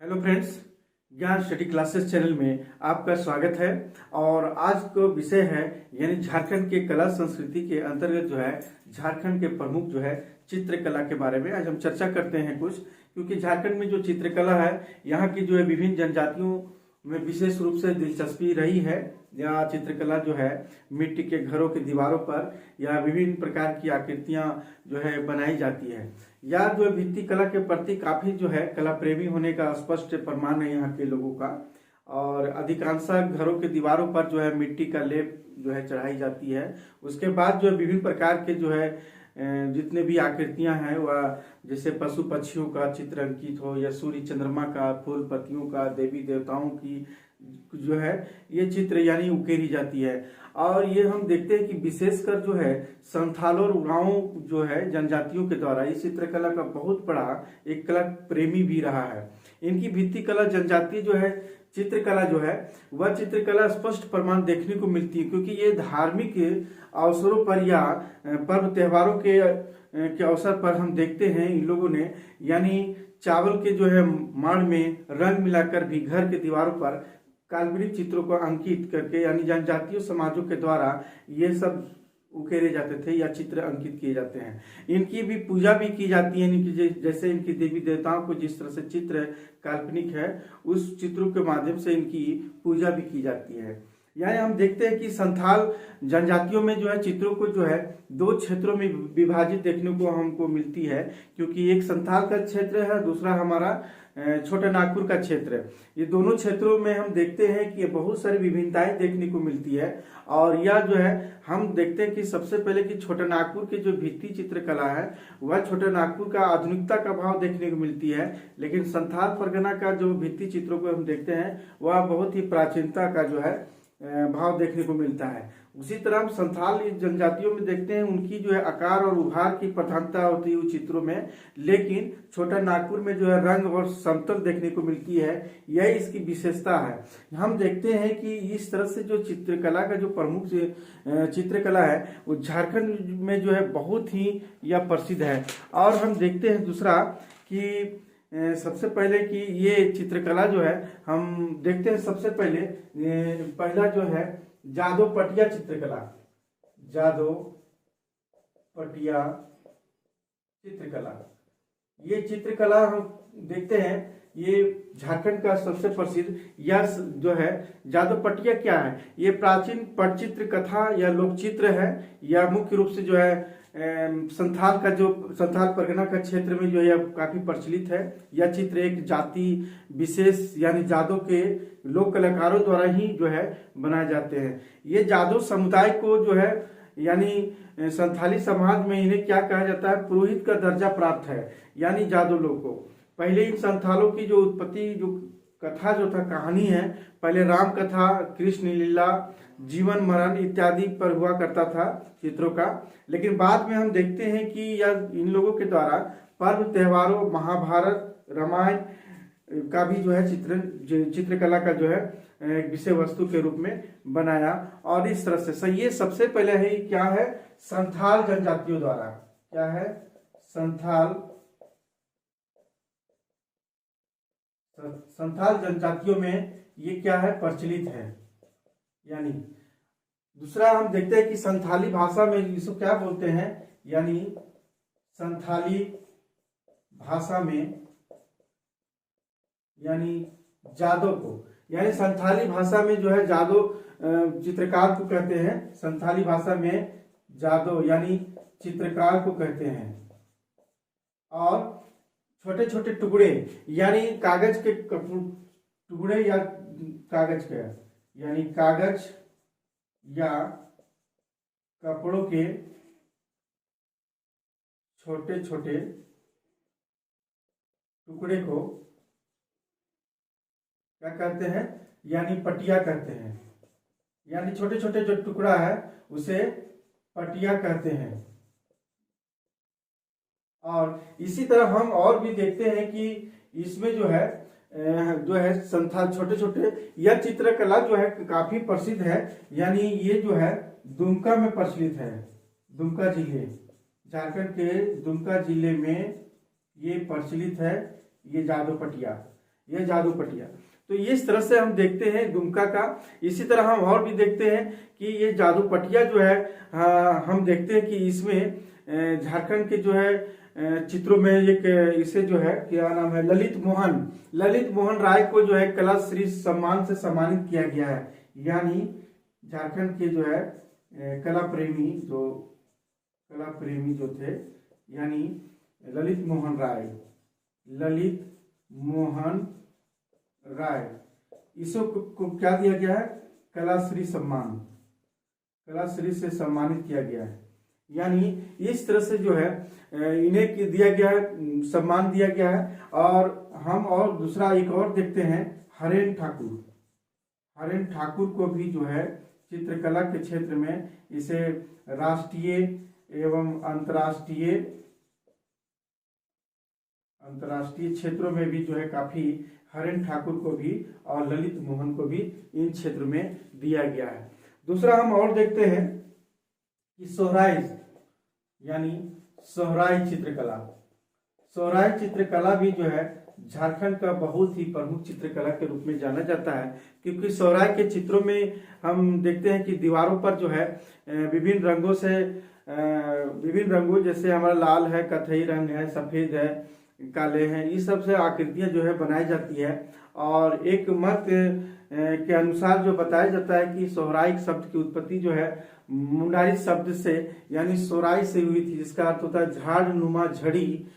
Hello friends, ज्ञान study classes channel में आपका स्वागत है। और आज का विषय है यानी झारखंड के कला संस्कृति के अंतर्गत जो है झारखंड के प्रमुख जो है चित्रकला के बारे में आज हम चर्चा करते हैं कुछ। क्योंकि झारखंड में जो चित्रकला है यहाँ की जो है विभिन्न जनजातियों में विशेष रूप से दिलचस्पी रही है। यहाँ चित्रकला जो है मिट्टी के घरों की दीवारों पर या विभिन्न प्रकार की आकृतियां जो है बनाई जाती है। या जो है भित्ति कला के प्रति काफी जो है कला प्रेमी होने का स्पष्ट प्रमाण है यहाँ के लोगों का। और अधिकांशतः घरों के दीवारों पर जो है मिट्टी का लेप जो है चढ़ाई जाती है। उसके बाद जो है विभिन्न प्रकार के जो है जितने भी आकृतियां हैं वह जैसे पशु पक्षियों का चित्र अंकित हो या सूर्य चंद्रमा का, फूल पत्तियों का, देवी देवताओं की जो है ये चित्र यानी उकेरी जाती है। और ये हम देखते हैं कि विशेषकर जो है संथाल और उरांव जो है जनजातियों के द्वारा इस चित्रकला का बहुत बड़ा एक कला प्रेमी भी रहा है। इनकी भित्ति कला जनजातीय जो है चित्रकला जो है वह चित्रकला स्पष्ट प्रमाण देखने को मिलती है। क्योंकि ये धार्मिक अवसरों पर या पर्व त्योहारों के अवसर पर हम देखते हैं इन लोगों ने यानी चावल के जो है माड़ में रंग मिलाकर भी घर के दीवारों पर काल्पनिक चित्रों को अंकित करके यानी जनजातीय समाजों के द्वारा ये सब उकेरे जाते थे या चित्र अंकित किए जाते हैं। इनकी भी पूजा भी की जाती है। इनकी जैसे इनकी देवी देवताओं को जिस तरह से चित्र काल्पनिक है उस चित्रों के माध्यम से इनकी पूजा भी की जाती है। यानी हम देखते हैं कि संथाल जनजातियों में जो है चित्रों को जो है दो क्षेत्रों में विभाजित देखने को हमको मिलती है। क्योंकि एक संथाल का क्षेत्र है, दूसरा हमारा छोटा नागपुर का क्षेत्र है। ये दोनों क्षेत्रों में हम देखते हैं कि बहुत सारी विभिन्नताएं देखने को मिलती है। और यह जो है हम देखते हैं कि सबसे पहले कि छोटा नागपुर की जो भित्ति चित्रकला है वह छोटा नागपुर का आधुनिकता का भाव देखने को मिलती है। लेकिन संथाल परगना का जो भित्ति चित्रों को हम देखते हैं वह बहुत ही प्राचीनता का जो है भाव देखने को मिलता है। उसी तरह हम संथाल जनजातियों में देखते हैं उनकी जो है आकार और उभार की प्रधानता होती है उन चित्रों में। लेकिन छोटा नागपुर में जो है रंग और समतल देखने को मिलती है, यही इसकी विशेषता है। हम देखते हैं कि इस तरह से जो चित्रकला का जो प्रमुख चित्रकला है वो झारखंड में जो है बहुत ही यह प्रसिद्ध है। और हम देखते हैं दूसरा कि सबसे पहले कि ये चित्रकला जो है हम देखते हैं सबसे पहले पहला जो है जादो पटिया चित्रकला। जादो पटिया चित्रकला, ये चित्रकला हम देखते हैं ये झारखंड का सबसे प्रसिद्ध यह जो है जादो पटिया क्या है। ये प्राचीन पटचित्र कथा या लोकचित्र है। यह मुख्य रूप से जो है संथाल का जो संथाल परगना का क्षेत्र में जो है काफी प्रचलित है। यह चित्र एक जाति विशेष यानी जादव के लोक कलाकारों द्वारा ही जो है बनाए जाते हैं। ये जादव समुदाय को जो है यानी संथाली समाज में इन्हें क्या कहा जाता है, पुरोहित का दर्जा प्राप्त है यानी जादव लोग को। पहले इन संथालों की जो उत्पत्ति जो कथा जो था कहानी है पहले राम कथा, कृष्ण लीला, जीवन मरण इत्यादि पर हुआ करता था चित्रों का। लेकिन बाद में हम देखते हैं कि यह इन लोगों के द्वारा पर्व त्योहारों, महाभारत, रामायण का भी जो है चित्रकला का जो है विषय वस्तु के रूप में बनाया। और इस तरह से ये सबसे पहले है क्या है संथाल जनजातियों द्वारा, क्या है संथाल जनजातियों में ये क्या है प्रचलित है। यानी दूसरा हम देखते हैं कि संथाली भाषा में इसको क्या बोलते हैं, यानी संथाली भाषा में यानी जादव को, यानी संथाली भाषा में जो है जादव चित्रकार को कहते हैं। संथाली भाषा में जादव यानी चित्रकार को कहते हैं। और छोटे छोटे टुकड़े यानी कागज के टुकड़े या कागज के यानी कागज या कपड़ों के छोटे छोटे टुकड़े को क्या कहते हैं, यानी पटिया कहते हैं। यानी छोटे छोटे जो टुकड़ा है उसे पटिया कहते हैं। और इसी तरह हम और भी देखते हैं कि इसमें जो है संथाल छोटे छोटे यह चित्रकला जो है काफी प्रसिद्ध है। यानी ये जो है दुमका में प्रचलित है। दुमका जिले, झारखंड के दुमका जिले में ये प्रचलित है ये जादू पटिया। यह जादू पटिया। तो इस तरह से हम देखते हैं दुमका का। इसी तरह हम और भी देखते हैं कि ये जादू पटिया जो है, हम देखते हैं कि इसमें झारखंड के जो है चित्रों में एक इसे जो है क्या नाम है, ललित मोहन राय को जो है कला श्री सम्मान से सम्मानित किया गया है। यानी झारखंड के जो है कला प्रेमी जो थे, यानी ललित मोहन राय, इसको क्या दिया गया है, कलाश्री से सम्मानित किया गया है। यानी इस तरह से जो है इन्हें दिया गया है, सम्मान दिया गया है। और हम और दूसरा एक और देखते हैं, हरेन ठाकुर को भी जो है चित्रकला के क्षेत्र में इसे राष्ट्रीय एवं अंतर्राष्ट्रीय क्षेत्रों में भी जो है काफी, हरेन ठाकुर को भी और ललित मोहन को भी इन क्षेत्र में दिया गया है। दूसरा हम और देखते हैं कि सोहराई चित्रकला भी जो है झारखंड का बहुत ही प्रमुख चित्रकला के रूप में जाना जाता है। क्योंकि सोहराई के चित्रों में हम देखते हैं कि दीवारों पर जो है विभिन्न रंगों जैसे हमारा लाल है, कथई रंग है, सफेद है, काले हैं, इस सब से आकृतियां जो है बनाई जाती है। और एक मत के अनुसार जो बताया जाता है कि सोहराई शब्द की उत्पत्ति जो है मुंडारी शब्द से यानी सोहराई से हुई थी, जिसका अर्थ होता है झाड़ नुमा झड़ी,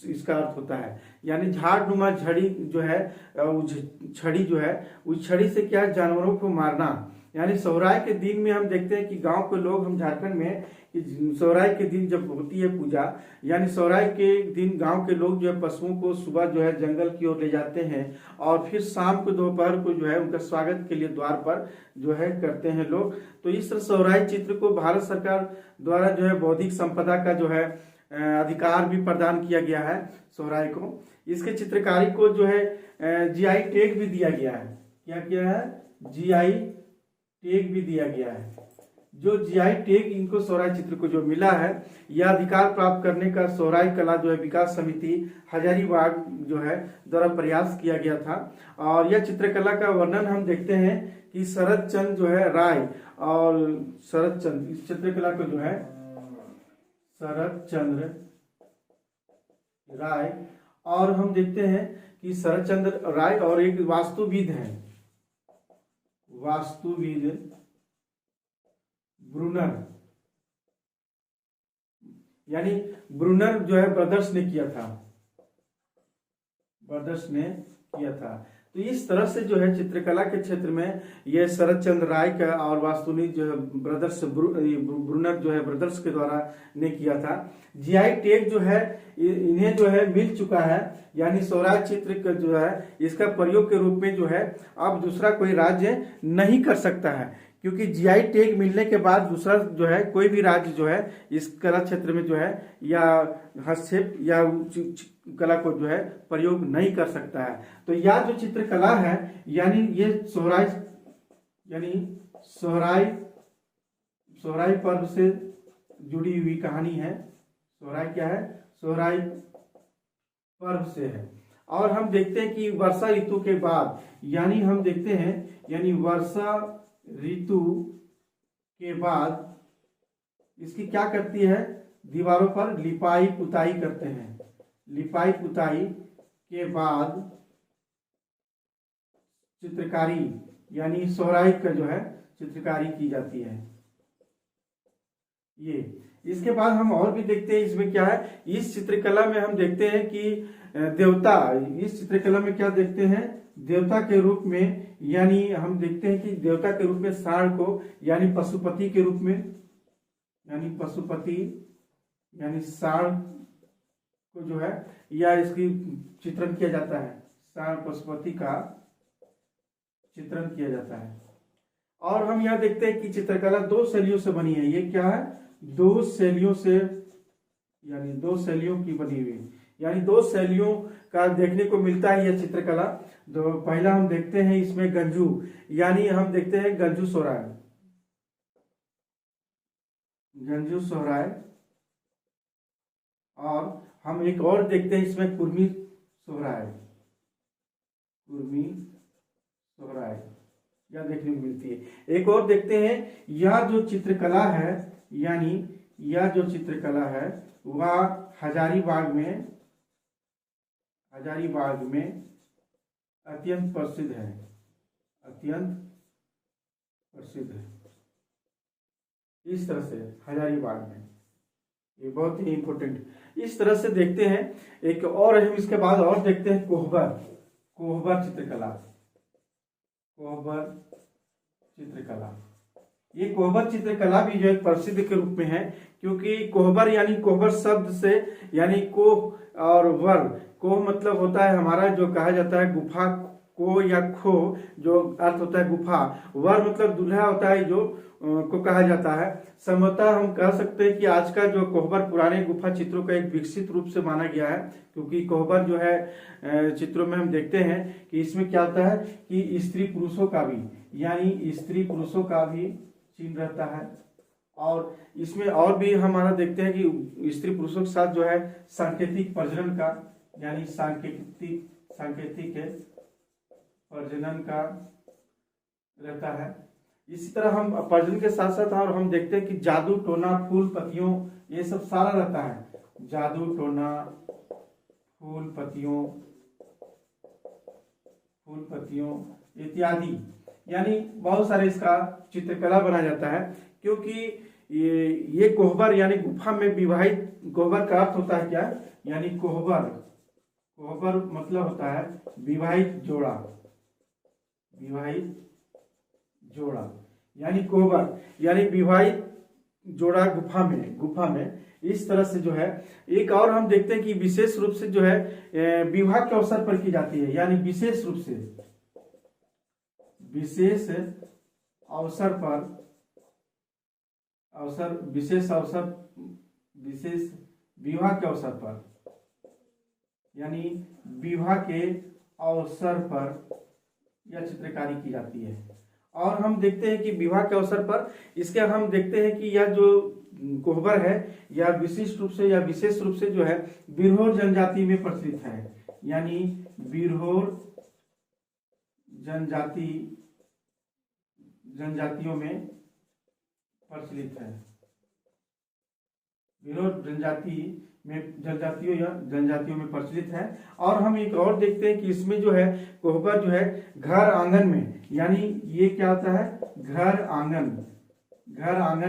इसका अर्थ होता है। यानी झाड़ नुमा झड़ी जो है, छड़ी जो है, उस छड़ी से क्या, जानवरों को मारना। यानी सोहराई के दिन में हम देखते हैं कि गांव के लोग, हम झारखंड में सोहराई के दिन जब होती है पूजा, यानी सोहराई के दिन गांव के लोग जो है पशुओं को सुबह जो है जंगल की ओर ले जाते हैं और फिर शाम को दोपहर को जो है उनका स्वागत के लिए द्वार पर जो है करते हैं लोग। तो इस तरह सोहराई चित्र को भारत सरकार द्वारा जो है बौद्धिक संपदा का जो है अधिकार भी प्रदान किया गया है सोहराई को। इसके चित्रकारी को जो है जीआई टैग भी दिया गया है। क्या किया है, जीआई टैग भी दिया गया है। जो जीआई टैग इनको सोहराई चित्र को जो मिला है, यह अधिकार प्राप्त करने का सोहराई कला जो है विकास समिति हजारीबाग जो है द्वारा प्रयास किया गया था। और यह चित्रकला का वर्णन हम देखते हैं कि शरद चंद्र जो है राय, और शरद चंद्र इस चित्रकला को जो है शरद चंद्र राय, और हम देखते हैं कि शरद चंद्र राय और एक वास्तुविद ब्रूनर, यानी ब्रूनर जो है ब्रदर्स ने किया था। तो इस तरह से जो है चित्रकला के क्षेत्र में ये शरद चंद्र राय का और वास्तुविद जो है ब्रूनर जो है ब्रदर्स के द्वारा ने किया था। जीआई टैग जो है इन्हें जो है मिल चुका है। यानी सोहराई चित्र का जो है इसका प्रयोग के रूप में जो है अब दूसरा कोई राज्य नहीं कर सकता है, क्योंकि जीआई टैग मिलने के बाद दूसरा जो है कोई भी राज्य जो है इस कला क्षेत्र में जो है या हस्तक्षेप या कला को जो है प्रयोग नहीं कर सकता है। तो यह जो चित्रकला है, यानी ये सोहराई पर्व से जुड़ी हुई कहानी है। सोहराई क्या है, सोहराई पर्व से है। और हम देखते हैं कि वर्षा ऋतु के बाद, यानी हम देखते हैं यानी वर्षा ऋतु के बाद इसकी क्या करती है, दीवारों पर लिपाई पुताई करते हैं। लिपाई पुताई के बाद चित्रकारी यानी सोहराई का जो है चित्रकारी की जाती है। ये इसके बाद हम और भी देखते हैं इसमें क्या है, इस चित्रकला में हम देखते हैं कि देवता, इस चित्रकला में क्या देखते हैं, देवता के रूप में, यानी हम देखते हैं कि देवता के रूप में सांड को, यानी पशुपति के रूप में, यानी सांड को जो है या इसकी चित्रण किया जाता है, सांड पशुपति का चित्रण किया जाता है। और हम यहाँ देखते हैं कि चित्रकला दो शैलियों से बनी है। ये क्या है, दो शैलियों से, यानी दो शैलियों की बनी हुई, यानी दो शैलियों का देखने को मिलता है यह चित्रकला। तो पहला हम देखते हैं इसमें गंजू, यानी हम देखते हैं गंजू सोहराय, और हम एक और देखते हैं इसमें कुर्मी सोहराय, कुर्मी सोहराय यह देखने को मिलती है। एक और देखते हैं, यह जो चित्रकला है, यानी यह जो चित्रकला है वह हजारीबाग में अत्यंत प्रसिद्ध है, अत्यंत प्रसिद्ध है। इस तरह से हजारीबाग में, ये बहुत ही इंपॉर्टेंट। इस तरह से देखते हैं। एक और हम इसके बाद और देखते हैं कोहबर चित्रकला। कोहबर चित्रकला, ये कोहबर चित्रकला भी जो एक प्रसिद्ध के रूप में है, क्योंकि कोहबर यानी कोहबर शब्द से, यानी कोह और वर, कोह मतलब होता है हमारा जो कहा जाता है गुफा, को या खो जो अर्थ होता है गुफा, वर मतलब दूल्हा होता है जो को कहा जाता है। संभवतः हम कह सकते हैं कि आज का जो कोहबर पुराने गुफा चित्रों का एक विकसित रूप से माना गया है, क्योंकि कोहबर जो है चित्रों में हम देखते हैं कि इसमें क्या होता है कि स्त्री पुरुषों का भी, यानी स्त्री पुरुषों का भी चिन्ह रहता है। और इसमें और भी हमारा देखते हैं कि स्त्री पुरुषों के साथ जो है सांकेतिक प्रजनन का, यानी सांकेतिक प्रजनन का रहता है। इसी तरह हम प्रजनन के साथ साथ और हम देखते हैं कि जादू टोना फूल पत्तियों, ये सब सारा रहता है। जादू टोना फूल पत्तियों इत्यादि, यानी बहुत सारे इसका चित्रकला बनाया जाता है। क्योंकि ये कोहबर यानी गुफा में विवाहित, कोहबर का अर्थ होता है क्या, यानी कोहबर मतलब होता है विवाहित जोड़ा, यानी कोहबर यानी विवाहित जोड़ा गुफा में। इस तरह से जो है एक और हम देखते हैं कि विशेष रूप से जो है विवाह के अवसर पर की जाती है, यानी विशेष विवाह के अवसर पर, यानी विवाह के अवसर पर यह चित्रकारी की जाती है। और हम देखते हैं कि विवाह के अवसर पर इसके हम देखते हैं कि यह जो कोहबर है यह विशिष्ट रूप से या विशेष रूप से जो है बिरहोर जनजाति में प्रचलित है, यानी बिरहोर जनजातियों में प्रचलित है। बिरहोर जनजातियों में प्रचलित है। और हम एक और देखते हैं कि इसमें जो है कोहबर जो है घर आंगन में, यानी ये क्या होता है घर आंगन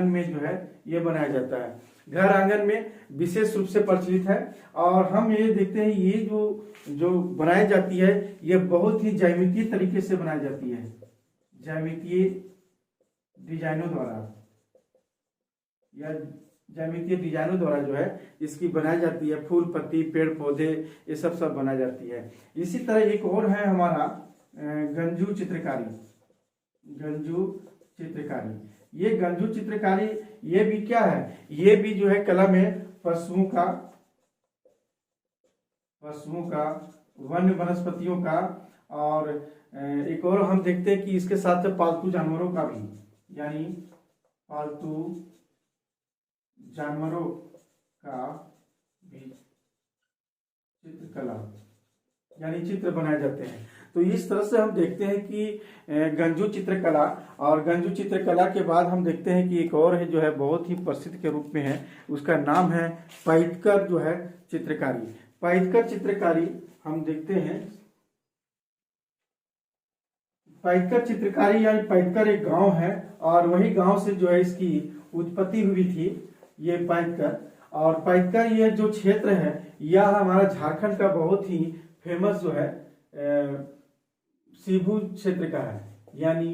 में जो है ये बनाया जाता है, घर आंगन में विशेष रूप से प्रचलित है। और हम ये देखते हैं ये जो बनाई जाती है ये बहुत ही ज्यामितीय तरीके से बनाई जाती है, ज्यामितीय डिजाइनों द्वारा जो है इसकी बनाई जाती है। फूल पत्ती पेड़ पौधे ये सब बनाई जाती है। इसी तरह एक और है हमारा गंजू चित्रकारी। ये गंजू चित्रकारी ये भी क्या है, ये भी जो है कला में पशुओं का वन्य वनस्पतियों का, और एक और हम देखते हैं कि इसके साथ पालतू जानवरों का भी, यानी पालतू जानवरों का भी चित्रकला, यानी चित्र बनाए जाते हैं। तो इस तरह से हम देखते हैं कि गंजू चित्रकला, और गंजू चित्रकला के बाद हम देखते हैं कि एक और है जो है बहुत ही प्रसिद्ध के रूप में है, उसका नाम है पैटकर जो है चित्रकारी। पैटकर चित्रकारी हम देखते हैं, पैटकर चित्रकारी यानी पैटकर एक गांव है और वही गांव से जो है इसकी उत्पत्ति हुई थी ये पैटकर। और पैटकर ये जो क्षेत्र है यह हमारा झारखंड का बहुत ही फेमस जो है शिवू क्षेत्र का है, यानी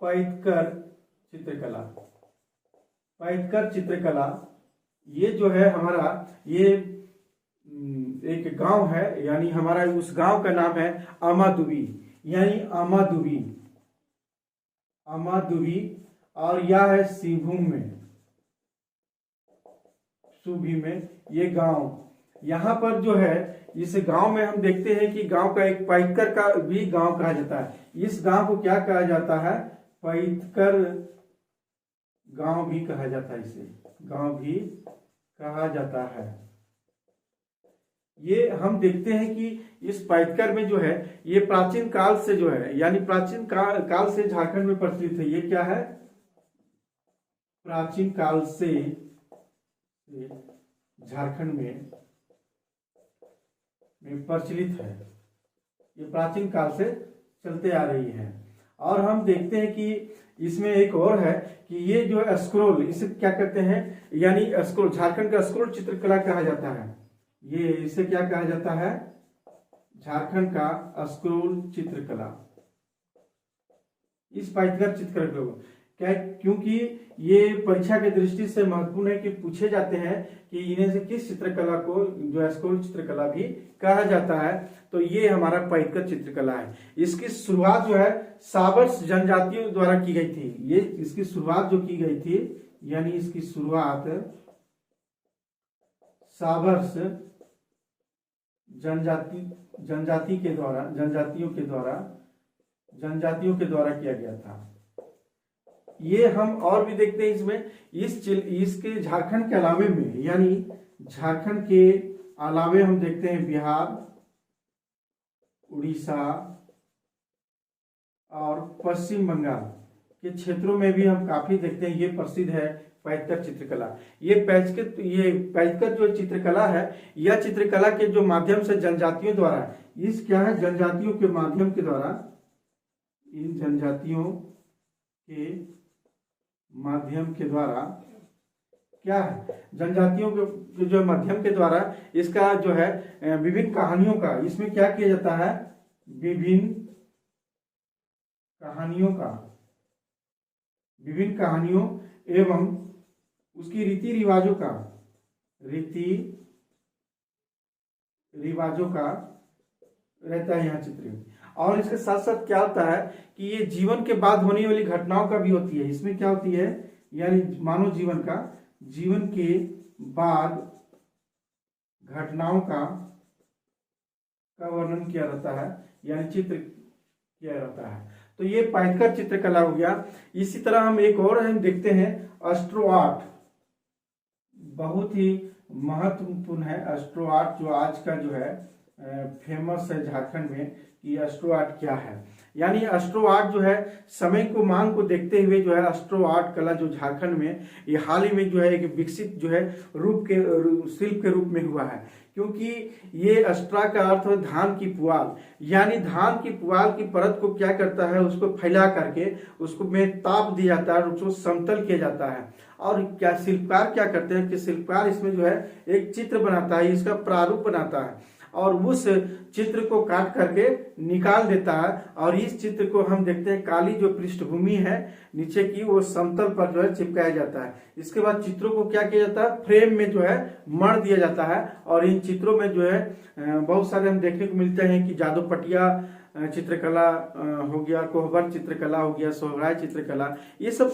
पैटकर चित्रकला ये जो है हमारा ये एक गांव है, यानी हमारा उस गांव का नाम है अमादुबी, यानी अमादुबी और यह है सिंहभूम में ये गांव। यहाँ पर जो है इस गांव में हम देखते हैं कि गांव का एक पैटकर का भी गांव कहा जाता है। इस गांव को क्या कहा जाता है, पैटकर गांव भी कहा जाता है, इसे गांव भी कहा जाता है। ये हम देखते हैं कि इस पाइथकर में जो है ये प्राचीन काल से जो है यानी प्राचीन काल से झारखंड में प्रचलित है। ये क्या है? प्राचीन काल से झारखंड में प्रचलित है। ये प्राचीन काल से चलते आ रही है। और हम देखते हैं कि इसमें एक और है कि ये जो है स्क्रोल, इसे क्या कहते हैं? यानी स्क्रोल, झारखंड का स्क्रोल चित्रकला कहा जाता है। ये इसे क्या कहा जाता है? झारखंड का स्क्रोल चित्रकला। इस पाइथकर चित्रकला क्या, क्योंकि ये परीक्षा की दृष्टि से महत्वपूर्ण है कि पूछे जाते हैं कि इन्हें से किस चित्रकला को जो स्क्रोल चित्रकला भी कहा जाता है। तो ये हमारा पाइथकर चित्रकला है। इसकी शुरुआत जो है साबर्स जनजातियों द्वारा की गई थी। ये इसकी शुरुआत जो की गई थी, यानी इसकी शुरुआत साबर्स जनजातियों के द्वारा किया गया था। ये हम और भी देखते हैं इसमें, इसके झारखंड के अलावे में, यानी झारखंड के अलावे हम देखते हैं बिहार, उड़ीसा और पश्चिम बंगाल के क्षेत्रों में भी हम काफी देखते हैं। ये प्रसिद्ध है पाइथकर चित्रकला। ये पाइथकर जो चित्रकला है, यह चित्रकला के जो माध्यम से जनजातियों द्वारा, इस क्या है, जनजातियों के माध्यम के द्वारा, इन जनजातियों के माध्यम के द्वारा क्या है, जनजातियों के जो माध्यम के द्वारा इसका जो है विभिन्न कहानियों का, इसमें क्या किया जाता है, विभिन्न कहानियों एवं उसकी रीति रिवाजों का रहता है यहाँ चित्र में। और इसके साथ साथ क्या होता है कि ये जीवन के बाद होने वाली घटनाओं का भी होती है। इसमें क्या होती है, यानी मानव जीवन के बाद घटनाओं का वर्णन किया रहता है, यानी चित्र किया रहता है। तो ये पाइथकर चित्रकला हो गया। इसी तरह हम एक और हम देखते हैं एस्ट्रो आर्ट, बहुत ही महत्वपूर्ण है एस्ट्रो आर्ट, जो आज का जो है फेमस है झारखंड में कि एस्ट्रो आर्ट क्या है। यानी एस्ट्रो आर्ट जो है समय को मांग को देखते हुए जो है एस्ट्रो आर्ट कला जो झारखंड में ये हाल ही में जो है एक विकसित जो है शिल्प के रूप में हुआ है। क्योंकि ये एस्ट्रा का अर्थ है धान की पुआल, यानी धान की पुआल की परत को क्या करता है, उसको फैला करके उसको में ताप दिया जाता है, उसको समतल किया जाता है। और क्या शिल्पकार क्या करते हैं कि शिल्पकार इसमें जो है एक चित्र बनाता है, इसका प्रारूप बनाता है और उस चित्र को काट करके निकाल देता है। और इस चित्र को हम देखते हैं काली जो पृष्ठभूमि है नीचे की, वो समतल पर जो है चिपकाया जाता है। इसके बाद चित्रों को क्या किया जाता है, फ्रेम में जो है मढ़ दिया जाता है। और इन चित्रों में जो है बहुत सारे हम देखने को मिलते हैं कि जादू पटिया चित्रकला हो गया, कोहबर चित्रकला हो गया, सोहराय चित्रकला, ये सब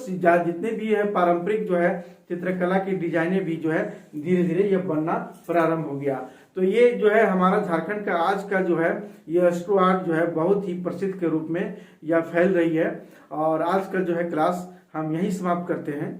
जितने भी है पारंपरिक जो है चित्रकला की डिजाइने भी जो है धीरे धीरे ये बनना प्रारंभ हो गया। तो ये जो है हमारा झारखंड का आज का जो है ये एस्ट्रो आर्ट जो है बहुत ही प्रसिद्ध के रूप में यह फैल रही है। और आज का जो है क्लास हम यही समाप्त करते हैं।